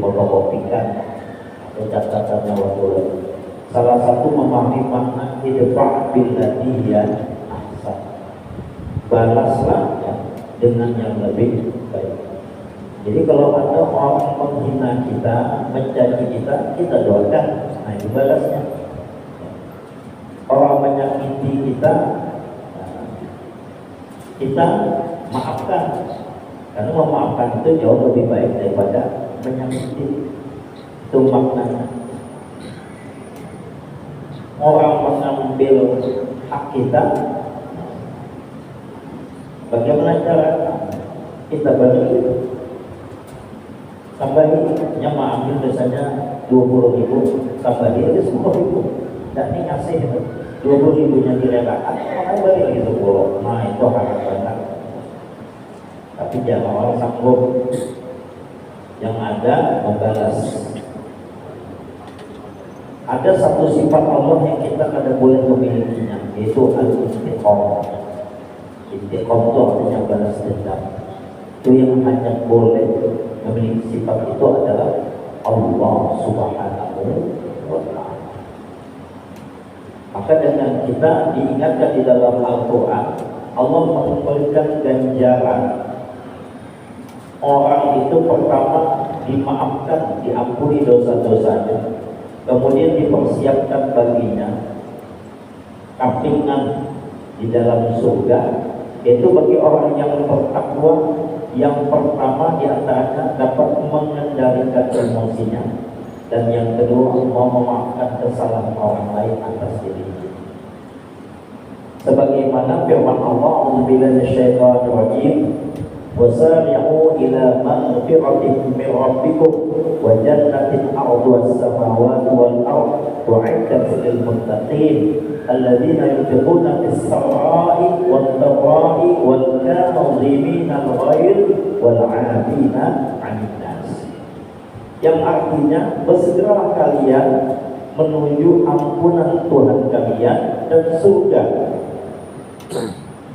difotokopikan atau catatannya waktu. Salah satu memahami makna idfa' billati hiya ahsan. Balaslah ya, dengan yang lebih baik. Jadi kalau ada orang menghina kita, mencaci kita, kita doakan, nah itu balasnya. Orang menyakiti kita, kita maafkan. Karena memaafkan itu jauh lebih baik daripada menyakiti. Itu maknanya. Orang mengambil hak kita, bagaimana cara kita balik? Tambahinya ambil biasanya 20.000, tambahin itu 10.000. Dan ini ngasih 20.000-nya direlakan, makanya balik lagi 10. Nah itu harus banyak. Tapi jangan orang sanggup. Yang ada membalas. Ada satu sifat Allah yang kita kada boleh memilikinya, yaitu al-intiqam. Intiqam itu artinya balas dendam. Itu yang hanya boleh memiliki sifat itu adalah Allah Subhanahu wa ta'ala. Maka dengan kita diingatkan di dalam Al-Quran, Allah memberikan ganjaran. Orang itu pertama dimaafkan, diampuni dosa-dosanya, kemudian dipersiapkan baginya kampingan di dalam surga, yaitu bagi orang yang bertakwa. Yang pertama di antaranya dapat mengendalikan emosinya, dan yang kedua mau memaafkan kesalahan orang lain atas dirinya. Sebagaimana firman Allah, "A'udzubillahi minasyaitonir rajim. Wasari'u ila maghfiratin min rabbikum wa jannatin 'arduha as-samawati wal ardu u'iddat lil muttaqin alladzina yunfiquna fis-sarra'i wad-dharra'i wal kadhimina al-ghayz wal 'afina 'anil nas." Yang artinya, bersegeralah kalian menuju ampunan Tuhan kalian dan surga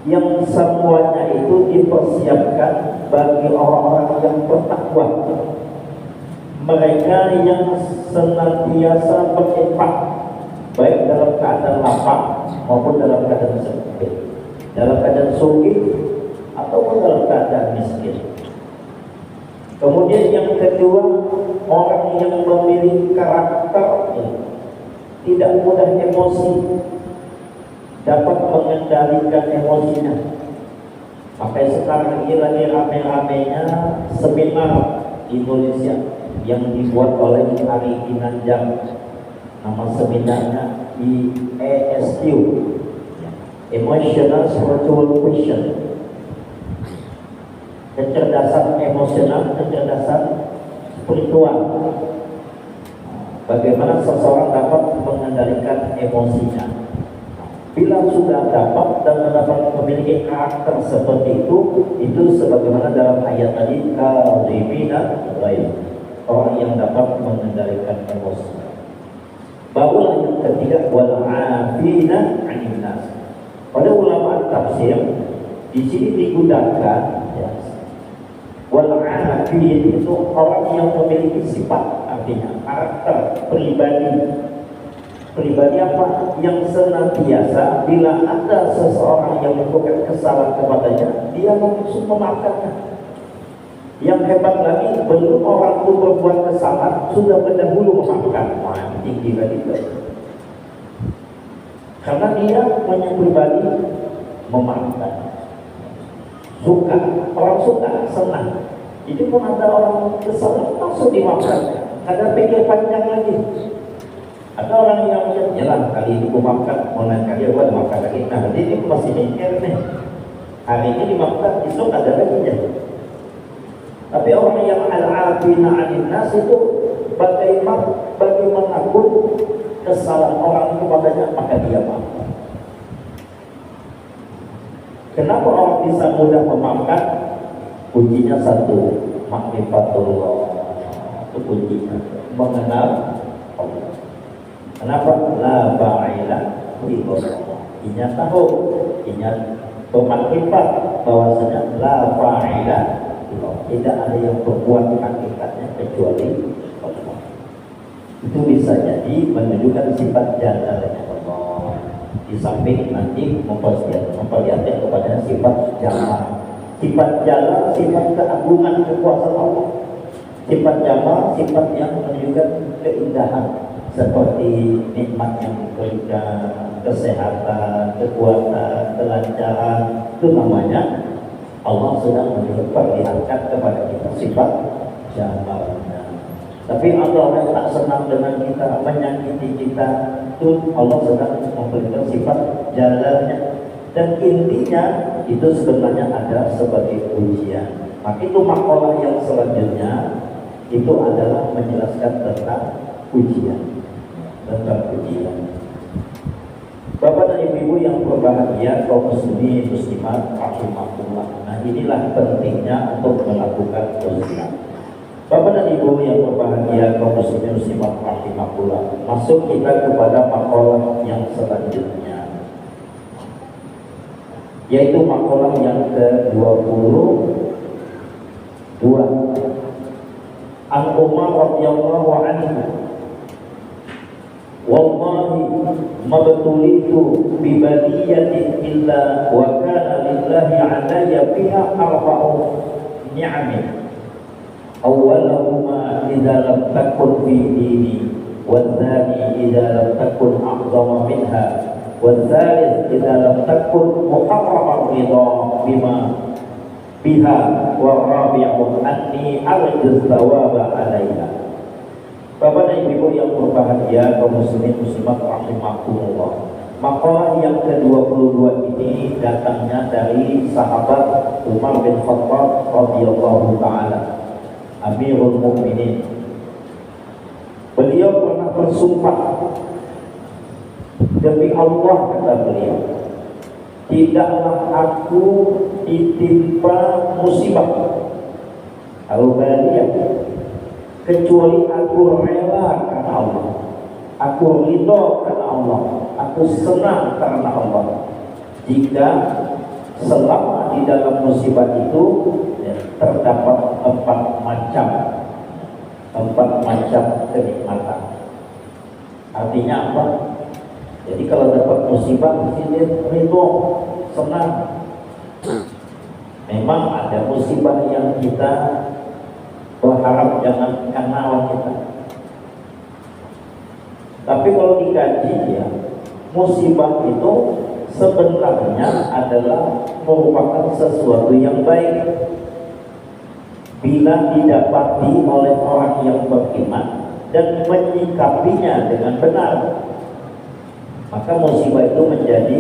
yang semuanya itu dipersiapkan bagi orang-orang yang bertakwa, mereka yang senantiasa berinfak, baik dalam keadaan lapang maupun dalam keadaan sempit, dalam keadaan sugih ataupun dalam keadaan miskin. Kemudian yang kedua, orang yang memiliki karakter tidak mudah emosi, dapat mengendalikan emosinya. Sampai sekarang ini lagi rame-ramenya seminar di Indonesia yang dibuat oleh Ari Ginanjar. Nama seminarnya ESQ, Emotional Spiritual Question. Kecerdasan emosional, kecerdasan spiritual. Bagaimana seseorang dapat mengendalikan emosinya. Bila sudah dapat dan dapat memiliki karakter seperti itu sebagaimana dalam ayat tadi, kadhimina ghaiz, orang yang dapat mengendalikan emosi. Barulah yang ketiga, wal 'afina 'anil nas. Pada ulama tafsir di sini digunakan ya, wal 'afin itu orang yang memiliki sifat, artinya karakter pribadi. Pribadi apa? Yang senantiasa bila ada seseorang yang melakukan kesalahan kepadanya, dia langsung memaafkannya. Yang hebat lagi, belum orang itu berbuat kesalahan, sudah berdahulu memaafkan. Wah, tinggi lagi itu. Karena dia punya pribadi memaafkan. Suka, orang suka, senang. Jadi pun ada orang kesalahan, langsung dimaafkan. Ada pikir panjang lagi. Ada orang yang jalan kali ini dimaafkan, mau lain kali aku dimaafkan lagi. Nah, jadi ini masih mikir nih. Hari ini dimaafkan, besok ada lagi ya. Tapi orang yang al-'afina 'anil nas itu bagaimana pun kesalahan orang kepadanya, maka dia maafkan. Kenapa orang bisa mudah memaafkan? Kuncinya satu, ma'rifatullah. Itu kuncinya, mengenal Allah. Kenapa? La ba'ila illallah. Inya tahu, inya bermakrifat bahwasanya la ba'ila Allah. Tidak ada yang berbuat hakikatnya kecuali Allah. Itu bisa jadi menunjukkan sifat jalalnya Allah. Di samping nanti memperlihatkan kepada sifat jalal. Sifat jalal, sifat keagungan kekuasaan Allah. Sifat jamal, sifat yang menunjukkan keindahan seperti nikmat yang diberikan, kesehatan, kekuatan, kelancaran. Itu namanya Allah sedang memperlihatkan kepada kita sifat jamalnya. Tapi Allah yang tak senang dengan kita, menyakiti kita, itu Allah sedang memberikan sifat jalalnya. Dan intinya itu sebenarnya ada sebagai ujian. Maka itu makalah yang selanjutnya itu adalah menjelaskan tentang ujian. Tentang ujian. Bapak dan ibu yang berbahagia, kaum muslimin muslimat rahimakumullah. Nah, inilah pentingnya untuk melakukan ujian. Bapak dan ibu yang berbahagia, kaum muslimin muslimat rahimakumullah. Masuk kita kepada makalah yang selanjutnya, yaitu makalah yang ke-22. An Umar radhiyallahu anhu, wallahi mabtulitu bi baliyatin illa wa kana lillahi alayya biha arba'u ni'amin. Awwaluhuma idza lam takun fi dini, والثاني إذا لم تكن أعظم منها, والثالث إذا لم تكن محرم الرضا بما بها, والرابع أني أرجو الثواب عليها. Bapak dan ibu yang berbahagia, kaum muslimin muslimat rahimakumullah. Makalah yang ke-22 ini datangnya dari sahabat Umar bin Khattab radhiyallahu taala, Amirul Mukminin. Beliau pernah bersumpah, demi Allah, kata beliau, tidaklah aku ditimpa musibah al-baliyah kecuali aku rela karena Allah, aku ridho karena Allah, aku senang karena Allah. Jika selama di dalam musibah itu terdapat empat macam kenikmatan. Artinya apa? Jadi kalau dapat musibah mesti ridho, senang. Memang ada musibah yang kita berharap jangan kena kita. Tapi kalau dikaji ya, musibah itu sebenarnya adalah merupakan sesuatu yang baik bila didapati oleh orang yang beriman dan menyikapinya dengan benar. Maka musibah itu menjadi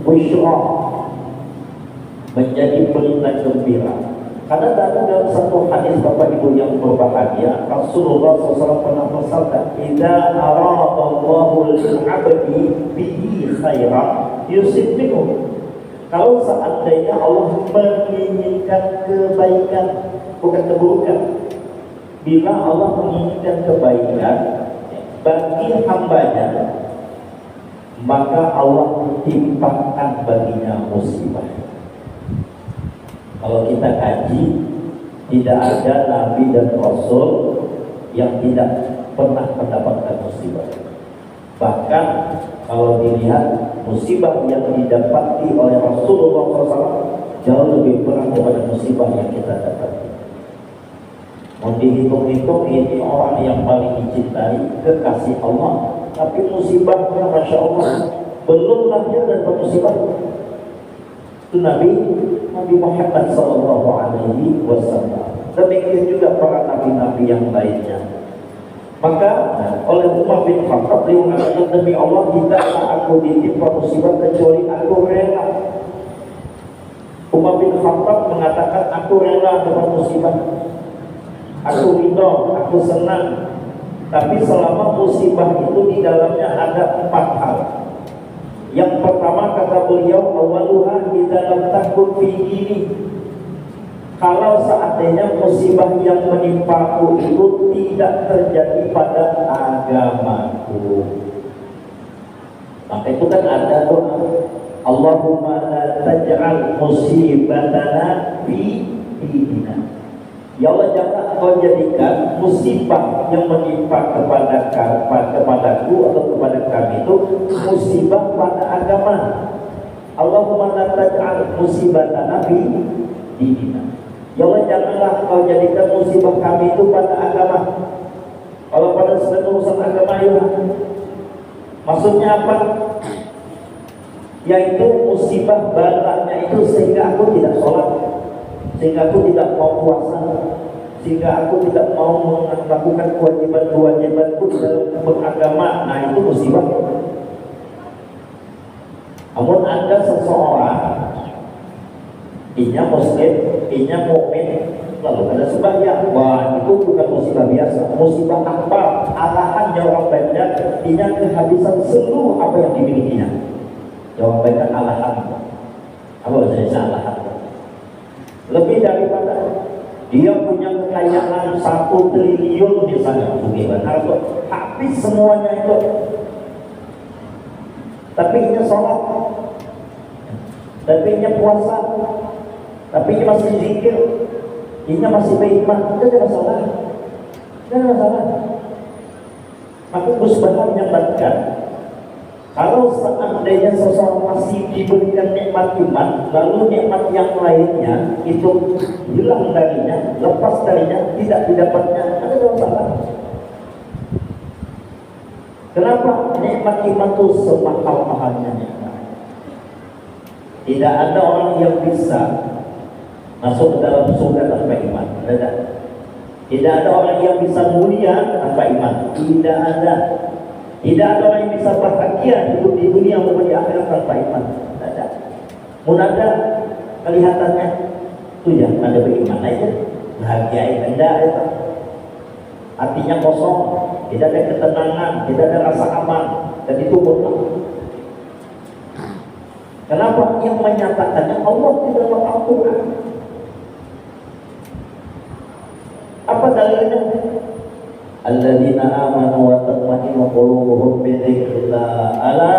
busyrah, menjadi berita gembira. Karena dalam satu hadis Bapak Ibu yang berbahagia, Rasulullah SAW pernah bersabda, "Idza aradallahu lil-'abdi bihi khairan yusib minhu." Kalau seandainya Allah menginginkan kebaikan, bukan keburukan. Bila Allah menginginkan kebaikan bagi hambanya, maka Allah timpakan baginya musibah. Kalau kita kaji, tidak ada Nabi dan Rasul yang tidak pernah mendapatkan musibah. Bahkan kalau dilihat musibah yang didapati oleh Rasulullah SAW jauh lebih berat daripada musibah yang kita dapati. Mau dihitung-hitung, ini orang yang paling dicintai, kekasih Allah, tapi musibahnya Masya Allah belum lahir dan musibah. Itu Nabi Muhammad SAW. Demikian juga para nabi-nabi yang lainnya. Maka oleh Umar bin Khattab dia mengatakan, demi Allah tidaklah aku ditimpa musibah kecuali aku rela. Umar bin Khattab mengatakan, aku rela dengan musibah, aku ridho, aku senang. Tapi selama musibah itu di dalamnya ada empat hal. Yang pertama kata beliau, awaluha idza lam takun fi dini. Kalau seandainya musibah yang menimpaku itu tidak terjadi pada agamaku. Maka itu kan ada doa, Allahumma la taj'al musibatana fi dinina. Ya Allah, jangan kau jadikan musibah yang menimpa kepadaku atau kepada kami itu musibah pada agama. Allahumma la taj'al musibatana fi dinina. Ya Allah, janganlah kau jadikan musibah kami itu pada agama. Kalau pada sedang urusan agama ya, maksudnya apa? Yaitu musibah balanya itu sehingga aku tidak sholat, sehingga aku tidak mau puasa, sehingga aku tidak mau melakukan kewajiban-kewajibanku dalam beragama. Nah, itu musibah. Namun ada seseorang, inya muslim, inya mukmin, lalu ada sembahyang, wah itu bukan musibah biasa, musibah akbar. Alahannya orang banyak, inya kehabisan seluruh apa yang dimilikinya. Jawabannya alahan. Apa maksudnya alahan? Lebih daripada dia punya kekayaan 1 triliun misalnya, harus habis semuanya itu, tapi ini sholat, tapi ini puasa, tapi ini masih zikir, ini masih beriman, itu tidak masalah, tidak masalah. Maka Gus Bahar menyatakan, kalau seandainya seseorang masih diberikan nikmat iman, lalu nikmat yang lainnya itu hilang darinya, lepas darinya, tidak didapatnya, ada masalah. Kenapa? Nikmat iman itu semahal-mahalnya nikmat. Tidak ada orang yang bisa masuk ke dalam surga tanpa iman. Tidak ada orang yang bisa mulia tanpa iman. Tidak ada. Tidak ada orang yang bisa bahagia hidup di dunia maupun di akhirat tanpa iman. Tidak ada. Mun ada kelihatannya itu ya ada beriman aja, bahagia anda itu. Hatinya kosong, tidak ada ketenangan, tidak ada rasa aman, dan itu mutlak. Kenapa? Yang menyatakannya Allah di dalam Al-Quran. Apa dalilnya? Alladzina amanu wa tatma'innu qulubuhum bi dzikrillah, ala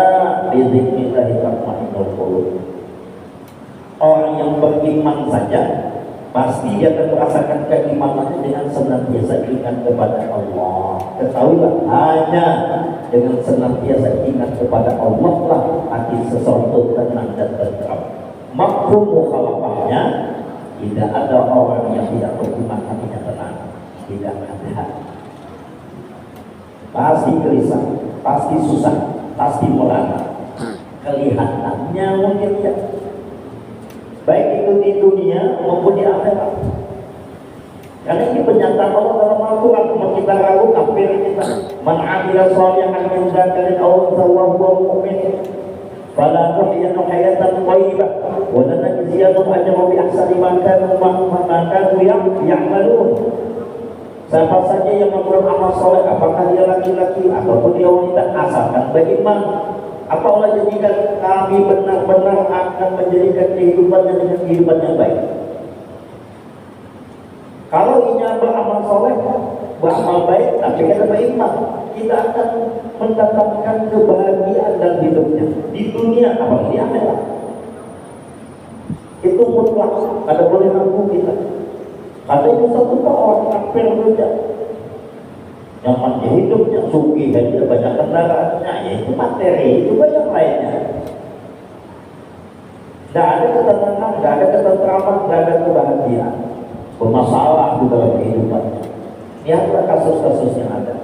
bi dzikrillah tatma'innul qulub. Orang yang beriman saja pasti dia akan merasakan keimanannya dengan senantiasa ingat kepada Allah. Ketahuilah, hanya dengan senantiasa ingat kepada Allah lah hati seseorang tenang dan tentram. Mafhum mukhalafahnya, tidak ada orang yang tidak beriman hatinya tenang. Tidak ada. Pasti gelisah, pasti susah, pasti merana. Kelihatannya mungkin ya, baik itu di dunia maupun di akhirat. Karena ini pernyataan Allah dalam Al-Quran. Kalau kita ragu kafir kita. Man 'amila shalihan min dzakarin aw untha wa huwa mu'min fala nuhyiyannahu hayatan thayyibah wa lanajziyannahum ajrahum bi ahsani ma kanu ya'malun. Siapa saja yang melakukan amal soleh, apakah dia laki-laki ataupun dia wanita, asalkan beriman, apa Allah jadikan kami benar-benar akan menjadikan kehidupannya dengan kehidupan yang baik. Kalau ini beramal soleh, beramal baik, tapi kita beriman, kita akan mendapatkan kebahagiaan dalam hidupnya di dunia apalagi di akhirat. Itu mutlak, ada boleh ragu kita. Ada itu satu orang kafir saja, nyaman hidupnya, sugih dan tidak banyak kendaraannya, yaitu materi, itu banyak lainnya. Tidak ada ketenangan, tidak ada ketentraman, tidak ada kebahagiaan, bermasalah di dalam kehidupannya. Lihatlah kasus-kasus yang ada.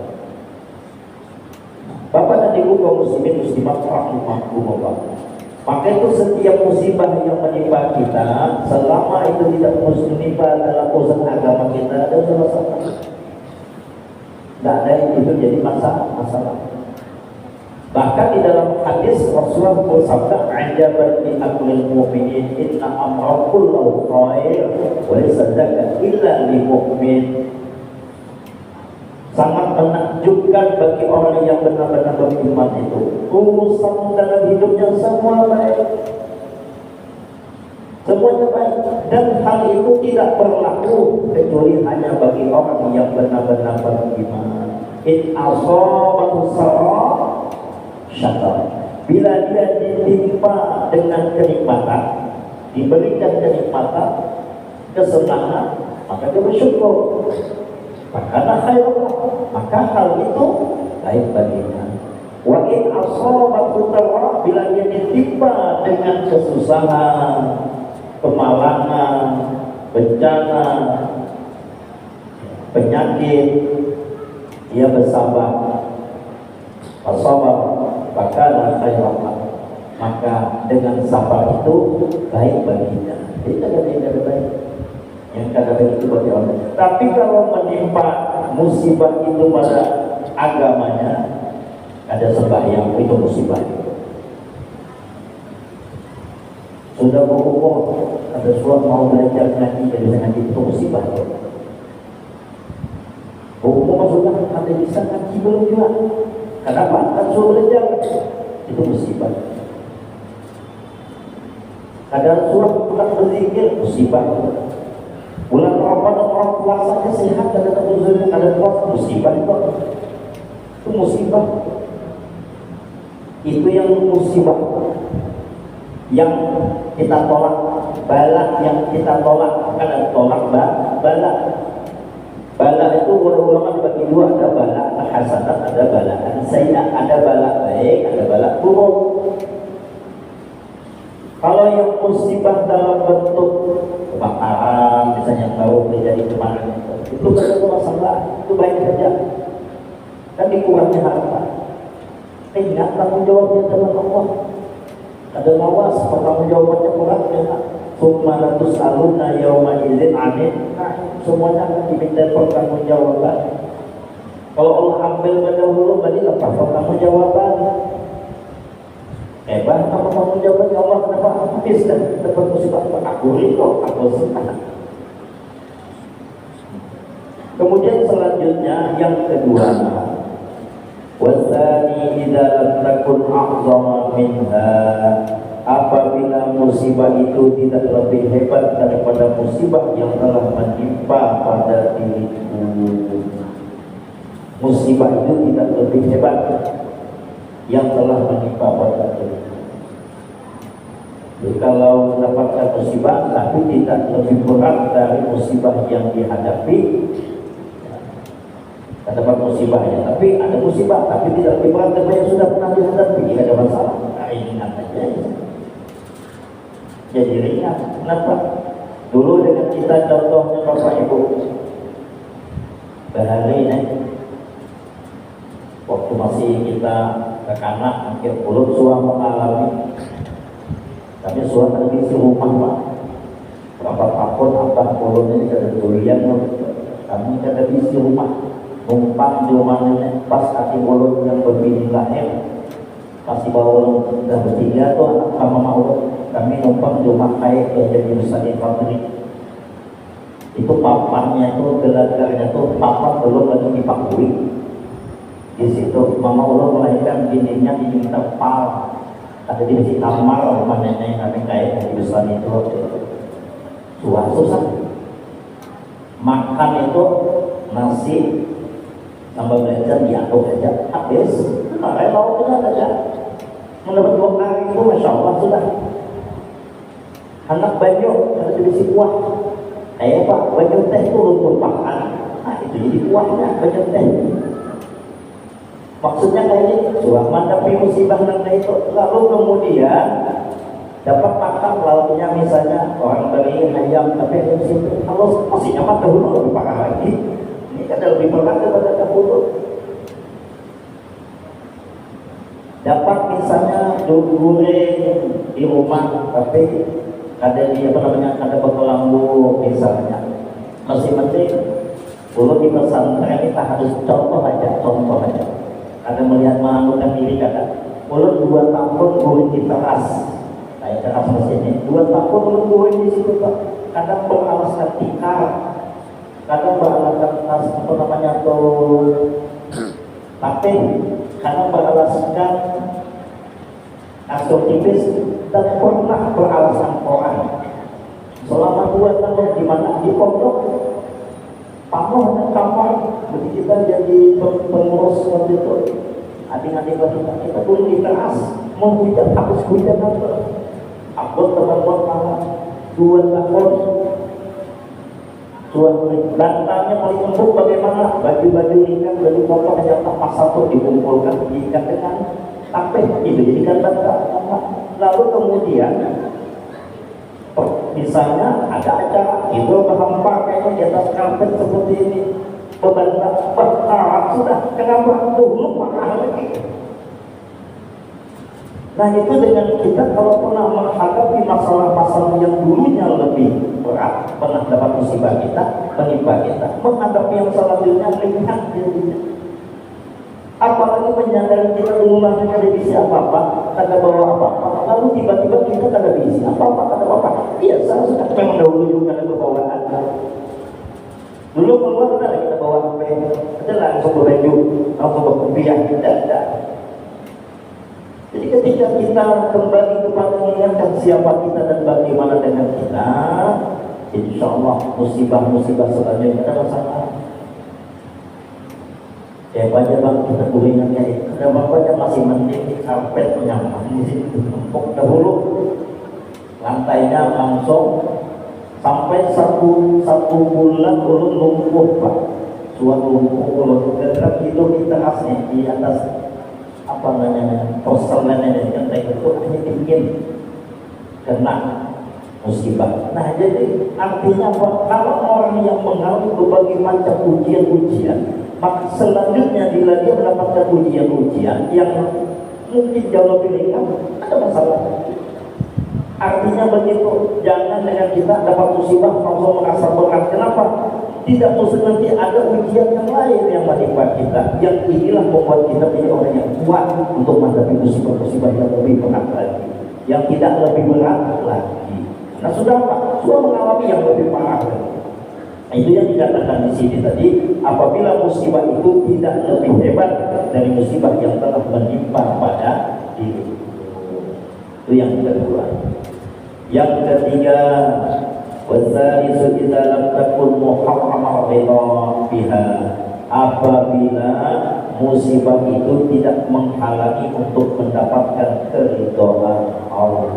Bapak dan Ibu kaum muslimin muslimat rahimakumullah. Maka itu setiap musibah yang menimpa kita, selama itu tidak menimpa dalam urusan agama kita, ada masalah. Tidak ada yang itu jadi masalah. Bahkan di dalam hadis Rasulullah bersabda, "Ajaban li amril mu'minin inna amra kullahu khair wa laysa dzaka illa lil mu'min." Sangat menakjubkan bagi orang yang benar-benar beriman itu, urusan dalam hidupnya semua baik, semuanya baik, dan hal itu tidak berlaku kecuali hanya bagi orang yang benar-benar beriman. In asabahu sarra syakar, bila dia ditimpa dengan kenikmatan, diberikan kenikmatan, kesenangan, maka dia bersyukur. Maka khairullah, maka hal itu baik baginya. Wa in asabatu darra, bila dia ditimpa dengan kesusahan, kemalangan, bencana, penyakit, dia bersabar. Bersabar, maka khairullah, maka dengan sabar itu baik baginya. Itu ada baik. Yang kadang-kadang itu bagi orang. Tapi kalau menimpa musibah itu pada agamanya, ada sembahyang itu musibah. Sudah berumur, ada suami mau belajar ngaji, jadi ngaji itu musibah. Berumur sudah ada bisa ngaji belum juga. Kenapa? Kan suruh belajar, itu musibah. Ada suami pulang berzikir, musibah. Bulan Ramadan orang puasanya sehat, ada kebuzuran, ada puasa, musibah itu musibah. Itu yang musibah yang kita tolak, bala yang kita tolak. Kan ada tolak bala. Bala itu ulama dibagi dua, ada bala hasanat, ada bala sayyi'ah, ada bala baik, ada bala buruk. Kalau yang musibah dalam bentuk kebakaran, misalnya tahu terjadi kemarin, itu betul masalah, itu baik saja. Kan dikurangnya harta. Ingat tanggung jawabnya dengan Allah. Ada lawas, tanggung jawabnya kurang dengan Sumaratus aluna yauma idzin anin. Nah, semuanya akan diminta pertanggung jawaban. Kalau Allah ambil dahulu, berarti lepas pertanggung jawaban. Hebat apa tanggung jawabannya Allah, kenapa habis dan dapat musibah? Aku rindu, aku senang. Kemudian selanjutnya yang kedua, wasani idza lam takun a'zama minha, apabila musibah itu tidak lebih hebat daripada musibah yang telah menimpa pada diriku. Musibah itu tidak lebih hebat yang telah menimpa pada diriku. Jadi kalau mendapatkan musibah tapi tidak lebih berat dari musibah yang dihadapi, dapat musibahnya, tapi ada musibah tapi tidak lebih berat dari yang sudah pernah dihadapi, tidak ada masalah. Nah, ringan aja. Jadi ringan. Kenapa? Dulu dengan kita contohnya Bapak Ibu bahari waktu masih kita kekanak, hampir pulut suam mengalami. Tapi suam ada di rumah Pak. Berapa tahun abah pulut ini ada durian, kami ada di rumah. Numpang di rumah nenek pas kaki ulun yang berbini lahir, masih bawa ulun sudah bertiga tuh anak sama mama kami numpang di rumah kaya yang jadi besar infanteri. Itu papannya itu gelagarnya tuh papa belum lagi dipakui. Di situ mama ulun melahirkan bininya di tempal, ada di sini kamar rumah nenek kami kaya jadi besar itu. Susah. Makan itu nasi tambah belajar diaduk aja habis, makanya mau kita saja mendapat 2 hari itu masya Allah sudah. Anak banyak ada diisi kuah, kayak Pak banyak teh itu rumput makan, nah itu jadi kuahnya banyak teh. Maksudnya kayak ini, sudah menghadapi musibah nanti itu, lalu kemudian dapat makan lauknya misalnya orang beli ayam tapi ayam situ, kalau masih nyaman dahulu lebih parah lagi. Ada lebih berat daripada dahulu. Dapat misalnya goreng di rumah, tapi ada di ada bekal lambu misalnya. Masih penting, dulu di pesantren kita harus contoh aja. Ada melihat menganggurkan diri kata, mulut 2 tahun goreng di teras, kayak teras mesinnya. 2 tahun mulut goreng di situ Pak. Kadang beralaskan tikar. Kadang beralaskan apa namanya tuh tapi kadang beralaskan kasur tipis dan pernah beralasan koran selama 2 tahun di mana di pondok pamor dan kamar. Begitu kita jadi pengurus waktu itu adik-adik kita boleh dikeras mau hujan habis hujan apa teman-teman malam 2 tahun Suami bantalnya paling empuk bagaimana? Baju-baju ringkas, baju kotor yang tak satu dikumpulkan, diikat dengan tapet, itu jadikan bantal. Lalu kemudian misalnya ada acara itu kayaknya di atas karpet seperti ini, pembantal berharap sudah kenapa dulu mahal lagi. Nah itu dengan kita kalau pernah menghadapi masalah-masalah yang dulunya lebih berat, pernah dapat musibah kita, menimpa kita, menghadapi yang selanjutnya ringan jadinya. Apalagi menyadari kita dulu lahir ada visi apa-apa, kada bawa apa-apa, lalu tiba-tiba kita kada visi apa-apa, kada apa-apa. Biasa sudah memang dahulu juga ada bawaan. Dulu keluar ada kita bawa HP, ada langsung berbaju, langsung berkopiah, tidak ada. Jadi ketika kita kembali kepada mengingatkan siapa kita dan bagaimana dengan kita, insya Allah musibah-musibah selanjutnya kita rasakan. Ya banyak bang kita ingatnya, ada banyak masih mending karpet nyaman di situ, empuk dahulu, lantainya langsung sampai satu bulan ulun lumpuh pak, suatu lumpuh ulun, karena hidup kita asli di atas apa namanya posternya yang tadi itu hanya dingin kena musibah. Nah jadi artinya apa? Kalau orang yang mengalami berbagai macam ujian-ujian, maka selanjutnya bila dia mendapatkan ujian-ujian yang mungkin jauh lebih ringan, ada masalah. Artinya begitu, jangan dengan kita dapat musibah langsung merasa berat. Kenapa? Tidak mesti nanti ada ujian yang lain yang menimpa kita. Yang inilah membuat kita menjadi orang yang kuat untuk menghadapi musibah-musibah yang lebih berat lagi, yang tidak lebih berat lagi. Nah sudah apa? Sudah mengalami yang lebih parah lagi. Nah, itu yang dikatakan di sini tadi, apabila musibah itu tidak lebih hebat dari musibah yang telah menimpa pada diri. Itu yang kedua. Yang ketiga, wasalisu idza lam takun muharramah biha, apabila musibah itu tidak menghalangi untuk mendapatkan keridhaan Allah.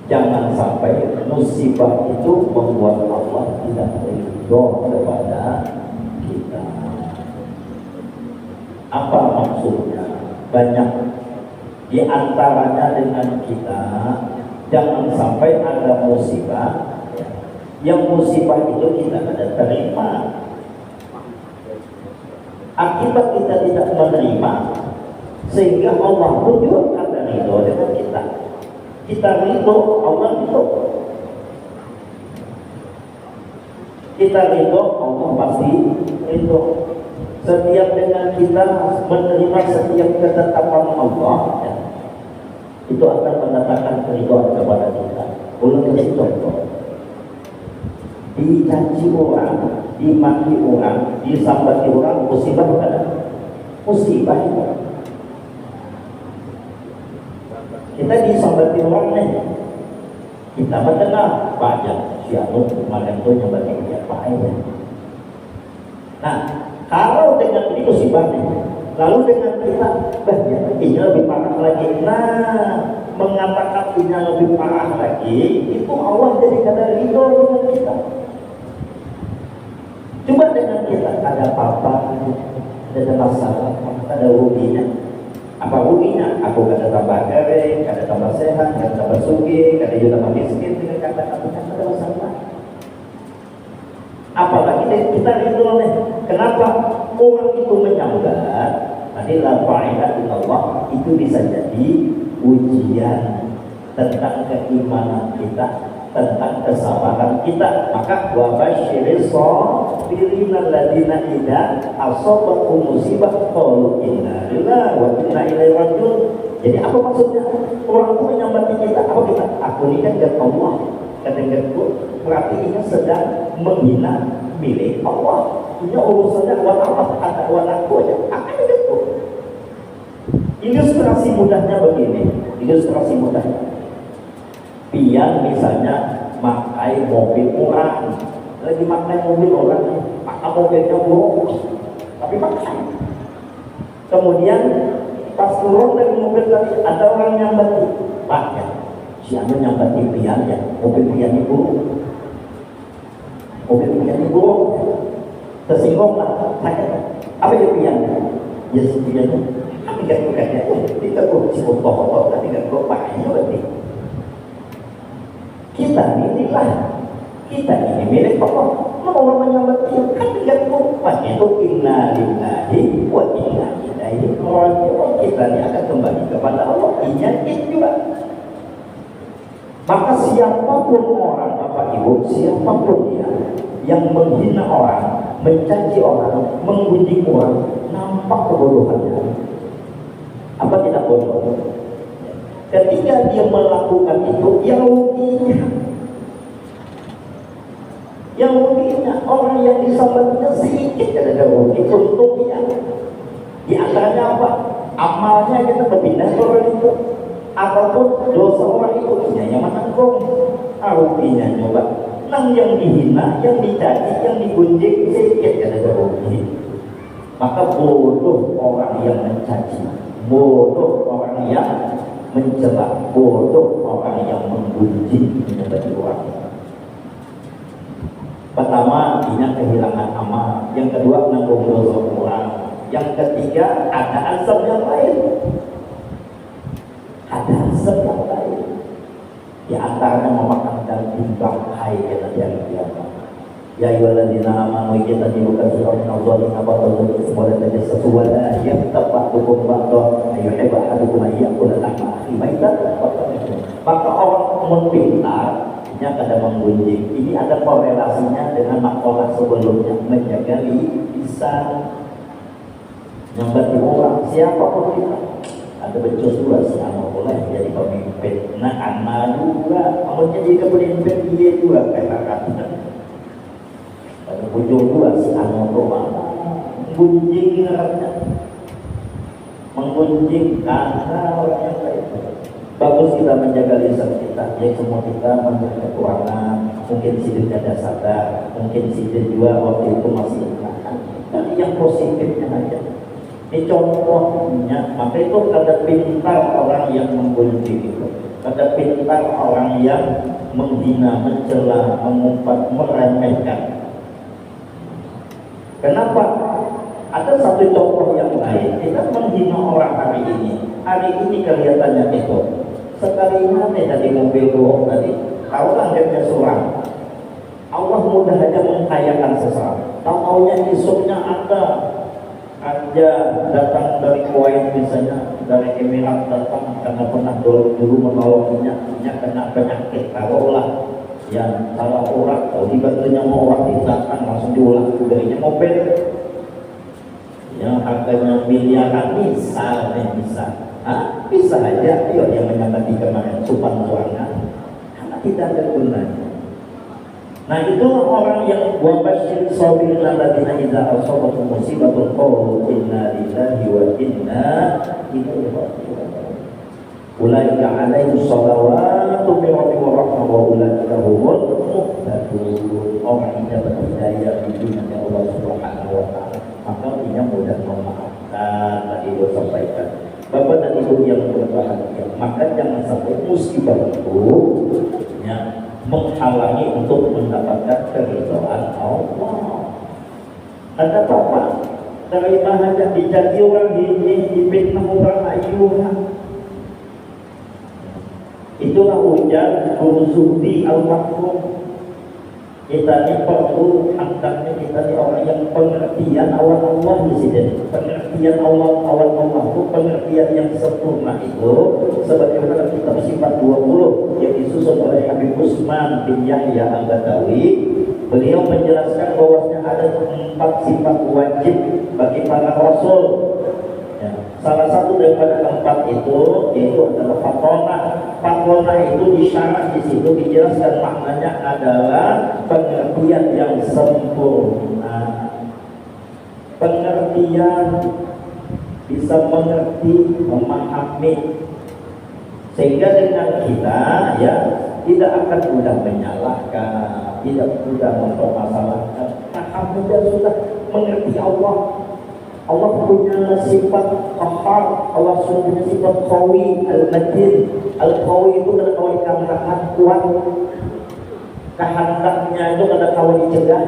Jangan sampai musibah itu membuat Allah tidak ridho kepada kita. Apa maksudnya? Banyak di antaranya dengan kita jangan sampai ada musibah yang musibah itu kita tidak terima. Akibat kita tidak menerima sehingga Allah pun juga ada ridho dengan kita. Kita ridho, Allah ridho. Kita ridho, Allah pasti ridho. Setiap dengan kita menerima setiap ketetapan Allah, ya, itu akan mendatangkan keridhaan kepada kita. Ulun kasih contoh. Dicaci orang, dimaki orang, disambati orang, musibah ada. Musibah itu. Kita disambati orang nih, kita mendengar banyak siapa kemarin tuh nyambati dia pahit. Nah, kalau dengan ini musibah nih, lalu dengan kita, ini lebih parah lagi. Nah, mengatakan ini lebih parah lagi, itu Allah jadi kata ridho dengan kita. Coba dengan kita ada apa-apa, ada masalah, ada ruginya. Apa ruginya? Aku kada tambah kere, kada tambah sehat, kada tambah sugih, kada juga tambah miskin dengan kata-kata ada masalah. Apalagi kita ridho nih. Kenapa? Orang itu menyambat, nanti la fa'ilah Allah itu bisa jadi ujian tentang keimanan kita, tentang kesabaran kita. Maka wa basyiris sabirin alladziina idza asabatuhum musibah qalu inna lillahi wa inna ilaihi raji'un. Jadi apa maksudnya? Orang itu menyambati kita, apa kita? Aku ini kan dari Allah, katanya berarti ini sedang menghina milik Allah. Ini urusannya buat Allah, kata buat aku aja. Akan itu. Ilustrasi mudahnya begini. Ilustrasi mudahnya. Pian misalnya makai mobil orang, lagi makai mobil orang, maka mobilnya buruk, tapi makai. Kemudian pas turun dari mobil tadi ada orang nyambati, Pak ya, si anu nyambati pian ya, mobil pian itu buruk. mobil piannya buruk, tersinggung lah, saya apa yang pian? Ya sepiannya, kami nggak bukannya, kita kok si foto-foto, tapi nggak kok pakainya berarti. Kita ini milik pokok. Mau orang menyambat dia kan tidak kuat itu inna lillahi wa inna ilaihi raji'un. Kita ini akan kembali kepada Allah. Inyakin juga. Maka siapapun orang, Bapak Ibu, siapapun dia yang menghina orang, mencaci orang, menggunjing orang, nampak kebodohannya. Apa tidak bodoh? Ketika dia melakukan itu, yang ruginya orang yang disambatnya sedikit ada rugi, untungnya di antaranya apa? Amalnya kita berpindah ke orang itu, ataupun dosa orang itu yang menanggung. Ruginya coba nang yang dihina, yang dicaci, yang digunjing sedikit ada rugi. Maka bodoh orang yang mencaci, bodoh orang yang mencela, bodoh orang yang menggunjing menjadi orang. Pertama, dia kehilangan amal. Yang kedua, menanggung dosa orang. Yang ketiga, ada azab yang lain. Ada azab yang lain. Di antaranya memakan daging bangkai kata dia kiamat. Ya ayyuhalladzina amanu ijtanibu katsiran minadh dhalimi wa tadhunnu semua saja sesuatu yang tepat hukum ba'da ayyuhibbu ahadukum ayyakula lahma akhi maitan. Maka orang pintar nya kada menggunjing. Ini ada korelasinya dengan makalah sebelumnya, menjaga lisan. Yang berarti siapapun kita ada becus dua si anak boleh jadi pemimpin. Nah anak juga mau jadi pemimpin dia juga kayak pada ujung dua si anak rumah menggunjing karena orang yang lain. Bagus kita menjaga lisan kita, ya semua kita menjaga keuangan. Mungkin sidir ada sadar, mungkin sidir juga waktu itu masih ingat. Tapi yang positifnya aja. Ini contohnya, maka itu kada pintar orang yang menggunjing itu, kada pintar orang yang menghina, mencela, mengumpat, meremehkan. Kenapa? Ada satu contoh yang lain. Kita menghina orang hari ini kelihatannya itu. Sekali mana tadi mobil bohong tadi, kalau anggapnya surang, Allah mudah aja mengkayakan seseorang. Tahu-taunya esoknya ada aja datang dari Kuwait misalnya, dari Emirat datang karena pernah dulu menolongnya, kena penyakit, taruhlah yang salah urat, kalau dibantunya mau urat datang langsung diulang darinya mobil yang harganya miliaran bisa. Bisa aja, ayo yang menyamati kemarin supan ruangan karena tidak ada gunanya. Nah itu orang yang wabashir sabirin alladzina idza asabatuhum musibatun qalu inna lillahi wa inna ilaihi raji'un. Ulaika 'alaihim shalawatu min rabbihim wa rahmah wa ulaika humul muhtadun. Orang yang berdaya di dunia Allah Subhanahu wa taala, maka dia mudah memaafkan. Tadi saya sampaikan, Bapak dan Ibu yang berbahagia, maka jangan sampai musibah itu ya, menghalangi untuk mendapatkan keridhaan Allah. Ada apa? Dari mana dicaci orang ini, dipitnah orang ayuhan. Itulah ujar Zuhdi al-Makrum. Kita ini perlu hendaknya kita ini orang yang pengertian awal Allah di sini. Pengertian awal Allah itu pengertian yang sempurna itu sebagaimana kitab sifat 20 yang disusun oleh Habib Usman bin Yahya Al-Badawi. Beliau menjelaskan bahwasanya ada 4 sifat wajib bagi para rasul. Ya, salah satu daripada 4 itu yaitu adalah fatonah. Fatonah itu disyarat di situ dijelaskan maknanya adalah pengertian yang sempurna. Pengertian bisa mengerti, memahami, sehingga dengan kita ya tidak akan mudah menyalahkan, tidak mudah mempermasalahkan. Nah, mudah sudah mengerti Allah. Allah punya sifat qahhar, Allah punya sifat qawi, al-matin. Al-qawi itu adalah qawi katakan kuat. kehendaknya itu kada kawan dicegah,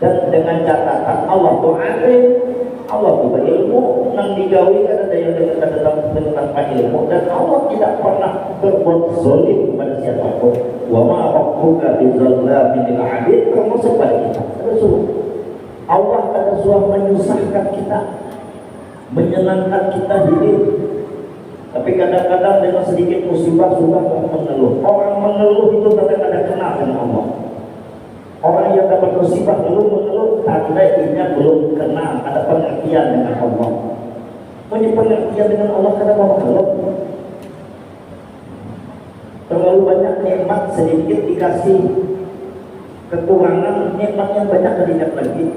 dan dengan catatan Allah tuh adil, Allah tuh berilmu, nang digawi kada ada yang dengan tanpa ilmu, dan Allah tidak pernah berbuat zalim kepada siapapun. Wa ma rabbuka bizallamin lil 'abid, termasuk pada kita. Allah kada suah menyusahkan kita, menyenangkan kita hidup. Tapi kadang-kadang dengan sedikit musibah sudah mengeluh. Orang mengeluh itu kadang-kadang kenal dengan Allah. Orang yang dapat musibah mengeluh tanda ini belum kenal, ada pengertian dengan Allah. Punya pengertian dengan Allah kadang mau mengeluh. Terlalu banyak nikmat sedikit dikasih kekurangan, nikmat yang banyak tidak lagi.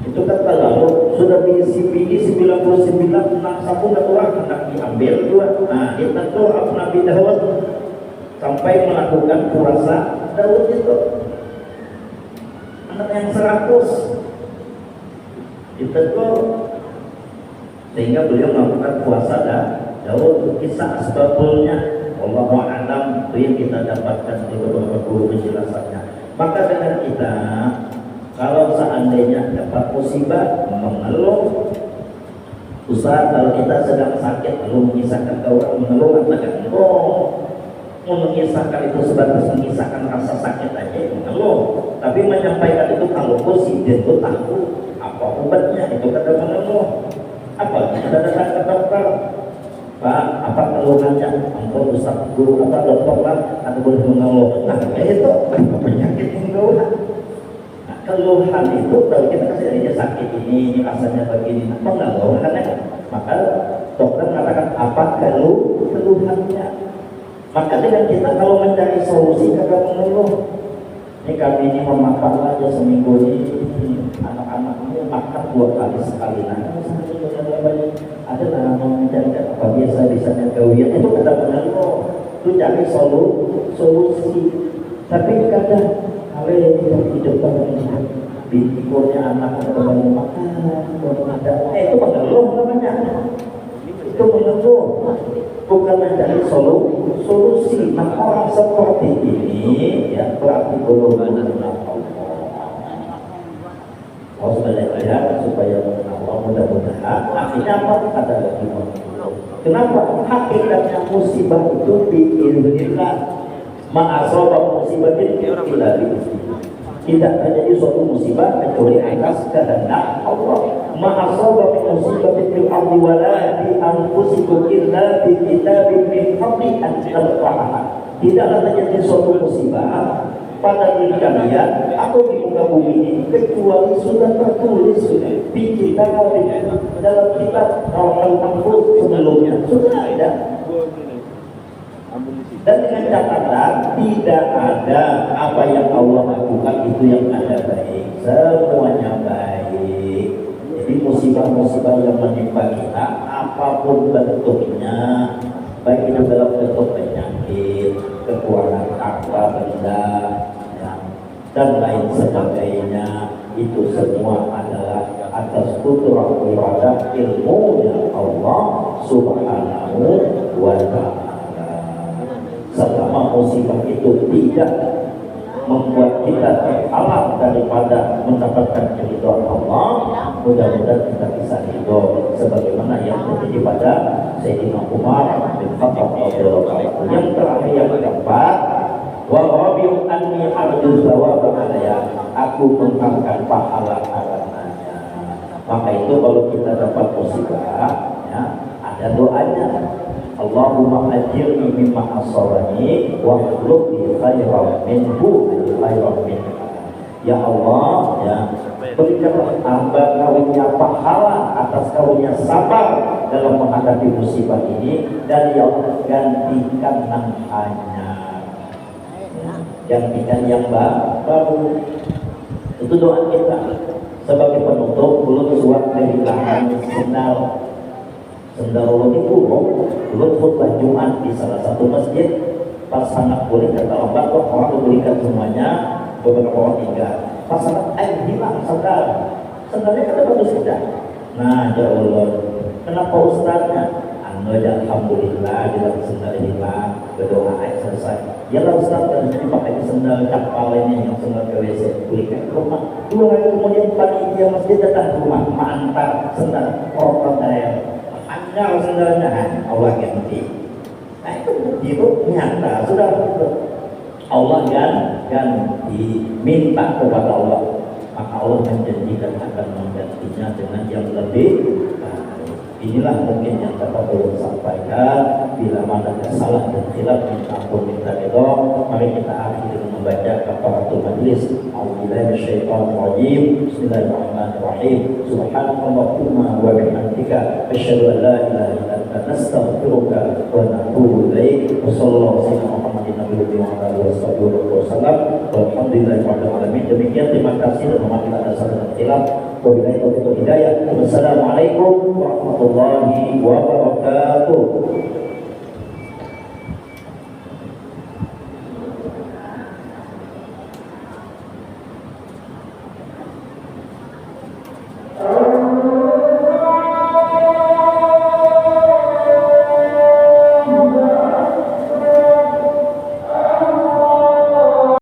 Itu kata lalu sudah pilih 99 nak sapu orang hendak diambil dua. Nah kita tuh Nabi Daud sampai melakukan puasa. Daud itu anak yang 100 ditegur sehingga beliau melakukan puasa. Daud kisah asbabulnya Wallahu a'lam, itu yang kita dapatkan di beberapa guru penjelasannya. Maka dengan kita kalau seandainya dapat musibah mengeluh, usaha kalau kita sedang sakit lalu mengisahkan ke orang mengeluh, katakan mau mengisahkan itu sebatas mengisahkan rasa sakit aja mengeluh, tapi menyampaikan itu kalau positif itu tahu apa obatnya itu kata mengeluh. Apa kita datang ke dokter, Pak, apa keluhannya? Ampun Ustaz, guru apa dokter lah, atau boleh mengeluh. Nah itu penyakit mengeluh. Keluhan itu kalau kita kasih dia sakit ini rasanya begini, mengeluh kan? Maka dokter mengatakan apa keluhannya. Maka dengan kita kalau mencari solusi kagak mengeluh. Ini kami ini memakan aja seminggu ini anak-anaknya makan 2 kali sekali. Nah, ada lah mau mencari apa biasa bisa gawian itu kada mengeluh. Itu cari solusi. Tapi kadang kalau hidup banyak bikinnya anak atau banyak makan, ada itu mengeluh namanya. Itu mengeluh, bukan mencari solusi. Nah orang seperti ini ya berarti belum mengenal Allah. Harus belajar supaya mengenal Allah. Mudah-mudahan akhirnya apa? Ada lagi mengeluh. Kenapa? Hakikatnya musibah itu biiznillah. Ma'asabah musibah tidak terjadi suatu musibah kecuali atas kehendak Allah. Ma'asabah musibah fil ardi wala bi anfusikum illa bi kitabin min qabli an talqaha. Tidaklah terjadi suatu musibah pada diri kalian atau di muka bumi ini kecuali sudah tertulis di kitab dalam kitab al-mahfuz sebelumnya sudah ada. Dan dengan catatan tidak ada apa yang Allah lakukan itu yang ada baik, semuanya baik. Jadi musibah-musibah yang menimpa kita apapun bentuknya, baik itu dalam bentuk penyakit, kekurangan harta benda ya, dan lain sebagainya, itu semua adalah atas kudrah iradah ilmunya Allah Subhanahu wa ta'ala. Selama musibah itu tidak membuat kita terhalang daripada mendapatkan keridhaan Allah, mudah-mudahan kita bisa ridho sebagaimana yang terjadi pada Sayyidina Umar bin Khattab radhiyallahu anhu. Yang terakhir yang keempat, wa rabiu anni arju thawab alaya, aku mengharapkan pahala karenanya. Maka itu kalau kita dapat musibah ya, ada doanya. Allahumma ajirni mimma asabani wa khluqni khairan minhu khairan minhu. Ya Allah, ya berikanlah hamba karunia pahala atas karunia sabar dalam menghadapi musibah ini, dan ya Allah gantikan yang hanya gantikan yang baru. Itu doa kita sebagai penutup. Belum suat kehilangan sendal ini burung, belum khutbah Jumat di salah satu masjid. Pas sangat boleh kata obat, orang memberikan semuanya, beberapa orang tinggal. Pas sangat hilang sendalnya kata bagus tidak. Nah ya Allah, kenapa ustaznya? Mengucap alhamdulillah, bilang bismillah, berdoa selesai. Ya lah Ustaz, dan pakai sendal kapal ini yang sendal ke WC, belikan ke rumah. 2 hari kemudian panitia masjid datang ke rumah, mantap sendal korban saya. Hanya sendalnya, Allah ganti. Nah itu nyata, sudah Allah kan diminta kepada Allah, maka Allah menjanjikan akan menggantinya dengan yang lebih. Inilah mungkin yang dapat belum sampaikan. Bila mana ada salah dan khilaf, minta ampun, minta ridho. Mari kita akhiri dengan membaca kafaratul majlis. A'udzubillahi minasyaitonir rajim. Bismillahirrahmanirrahim. Subhanakallahumma wa bihamdika asyhadu an la ilaha illa anta nastaghfiruka wa natubu ilaik. Wassallallahu ala Muhammadin nabiyyi wa ala alihi wasallam. Walhamdulillahirabbil alamin. Demikian, terima kasih dan mohon maaf ada salah dan khilaf. Wabillahi taufiq wal hidayah. Wassalamualaikum warahmatullahi wabarakatuh.